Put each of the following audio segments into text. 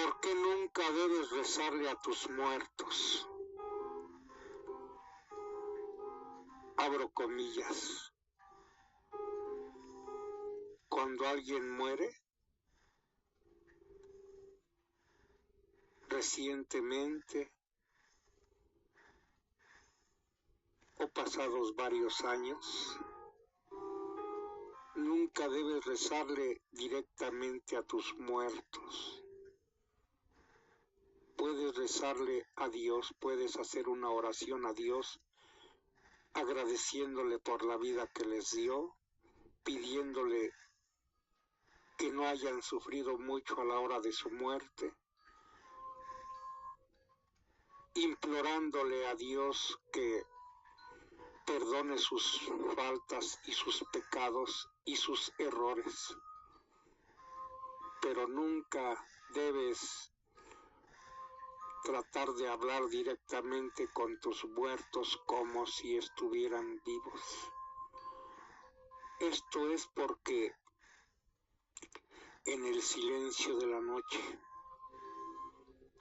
¿Por qué nunca debes rezarle a tus muertos? Abro comillas. Cuando alguien muere, recientemente o pasados varios años, nunca debes rezarle directamente a tus muertos. Puedes rezarle a Dios, puedes hacer una oración a Dios, agradeciéndole por la vida que les dio, pidiéndole que no hayan sufrido mucho a la hora de su muerte, implorándole a Dios que perdone sus faltas y sus pecados y sus errores. Pero nunca debes tratar de hablar directamente con tus muertos como si estuvieran vivos. Esto es porque en el silencio de la noche,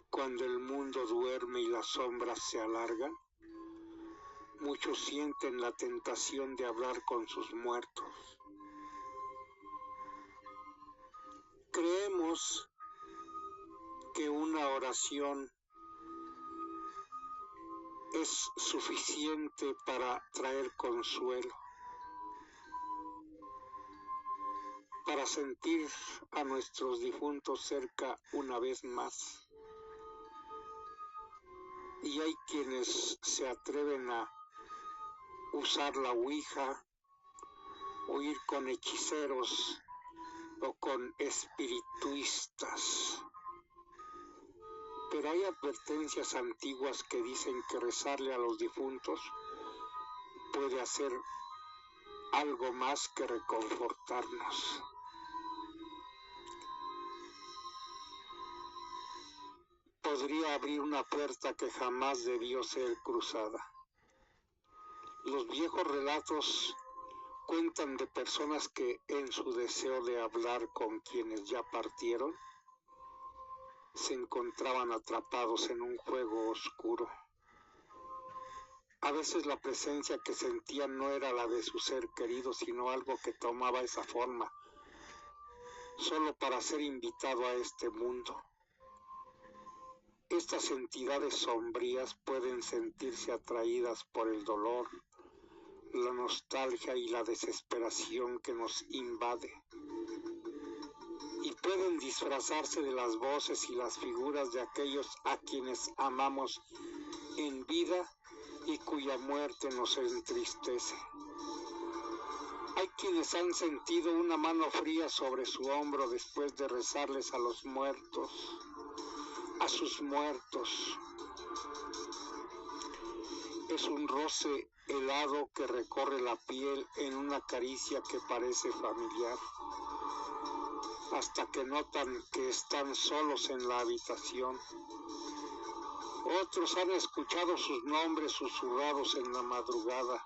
cuando el mundo duerme y las sombras se alargan, muchos sienten la tentación de hablar con sus muertos. Creemos que una oración es suficiente para traer consuelo, para sentir a nuestros difuntos cerca una vez más. Y hay quienes se atreven a usar la ouija o ir con hechiceros o con espirituistas. Pero hay advertencias antiguas que dicen que rezarle a los difuntos puede hacer algo más que reconfortarnos. Podría abrir una puerta que jamás debió ser cruzada. Los viejos relatos cuentan de personas que en su deseo de hablar con quienes ya partieron, se encontraban atrapados en un juego oscuro. A veces la presencia que sentían no era la de su ser querido, sino algo que tomaba esa forma, solo para ser invitado a este mundo. Estas entidades sombrías pueden sentirse atraídas por el dolor, la nostalgia y la desesperación que nos invade. Y pueden disfrazarse de las voces y las figuras de aquellos a quienes amamos en vida y cuya muerte nos entristece. Hay quienes han sentido una mano fría sobre su hombro después de rezarles a los muertos, a sus muertos. Es un roce helado que recorre la piel en una caricia que parece familiar, hasta que notan que están solos en la habitación. Otros han escuchado sus nombres susurrados en la madrugada,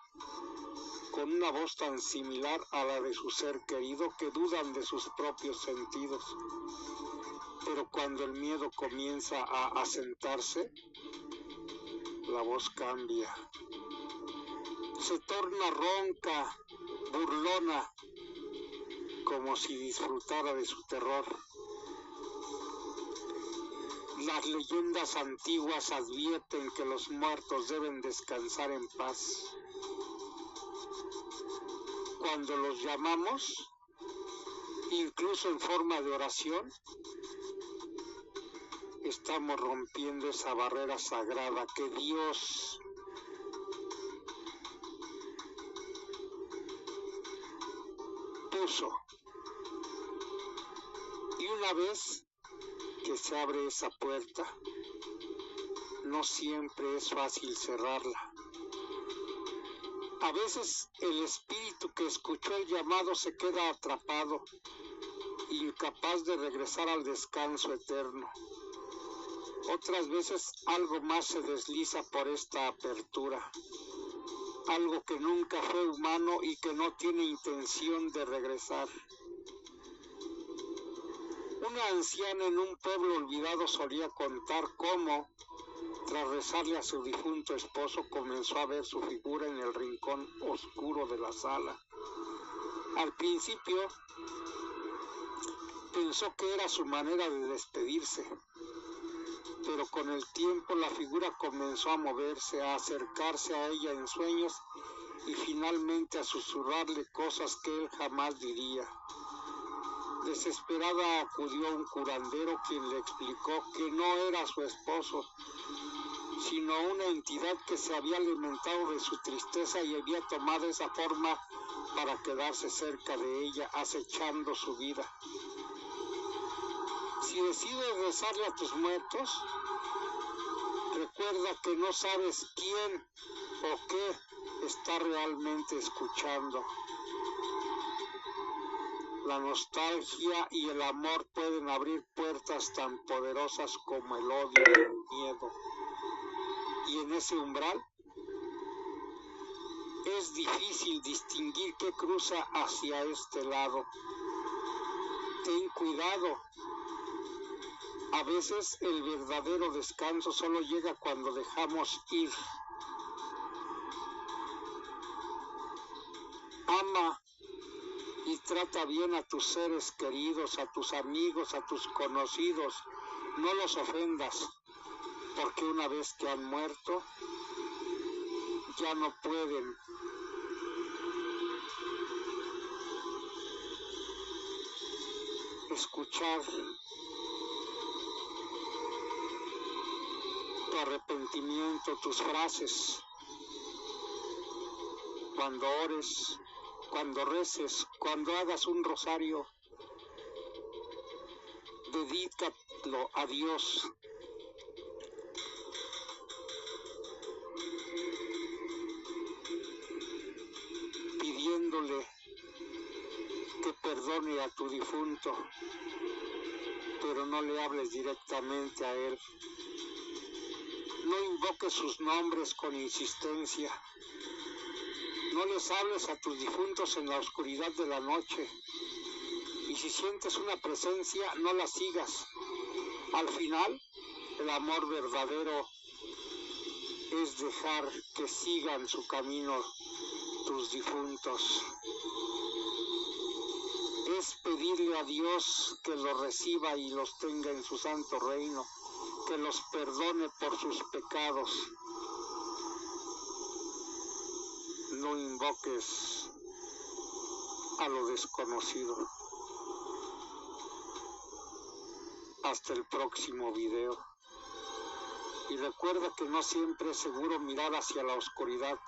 con una voz tan similar a la de su ser querido que dudan de sus propios sentidos. Pero cuando el miedo comienza a asentarse, la voz cambia. Se torna ronca, burlona, como si disfrutara de su terror. Las leyendas antiguas advierten que los muertos deben descansar en paz. Cuando los llamamos, incluso en forma de oración, estamos rompiendo esa barrera sagrada que Dios puso. Y una vez que se abre esa puerta, no siempre es fácil cerrarla. A veces el espíritu que escuchó el llamado se queda atrapado, incapaz de regresar al descanso eterno. Otras veces algo más se desliza por esta apertura, algo que nunca fue humano y que no tiene intención de regresar. Una anciana en un pueblo olvidado solía contar cómo, tras rezarle a su difunto esposo, comenzó a ver su figura en el rincón oscuro de la sala. Al principio pensó que era su manera de despedirse, pero con el tiempo la figura comenzó a moverse, a acercarse a ella en sueños y finalmente a susurrarle cosas que él jamás diría. Desesperada acudió a un curandero, quien le explicó que no era su esposo, sino una entidad que se había alimentado de su tristeza y había tomado esa forma para quedarse cerca de ella, acechando su vida. Si decides rezarle a tus muertos, recuerda que no sabes quién o qué está realmente escuchando. La nostalgia y el amor pueden abrir puertas tan poderosas como el odio y el miedo. Y en ese umbral es difícil distinguir qué cruza hacia este lado. Ten cuidado. A veces el verdadero descanso solo llega cuando dejamos ir. Ama y trata bien a tus seres queridos, a tus amigos, a tus conocidos. No los ofendas, porque una vez que han muerto, ya no pueden escuchar tu arrepentimiento, tus frases. Cuando ores, cuando reces, cuando hagas un rosario, dedícalo a Dios. Pidiéndole que perdone a tu difunto, pero no le hables directamente a él. No invoques sus nombres con insistencia. No les hables a tus difuntos en la oscuridad de la noche. Y si sientes una presencia, no la sigas. Al final, el amor verdadero es dejar que sigan su camino tus difuntos. Es pedirle a Dios que los reciba y los tenga en su santo reino, que los perdone por sus pecados. No invoques a lo desconocido. Hasta el próximo video. Y recuerda que no siempre es seguro mirar hacia la oscuridad,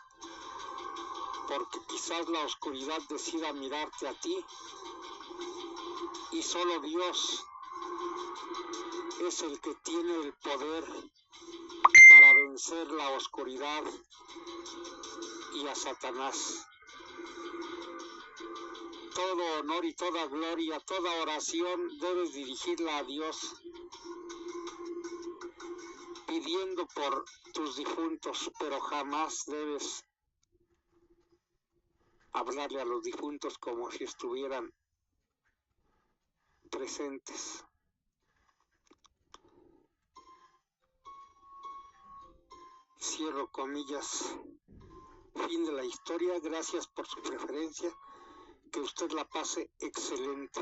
porque quizás la oscuridad decida mirarte a ti, y solo Dios es el que tiene el poder para vencer la oscuridad y a Satanás. Todo honor y toda gloria, toda oración debes dirigirla a Dios, pidiendo por tus difuntos, pero jamás debes hablarle a los difuntos como si estuvieran presentes. Cierro comillas. Fin de la historia. Gracias por su preferencia. Que usted la pase excelente.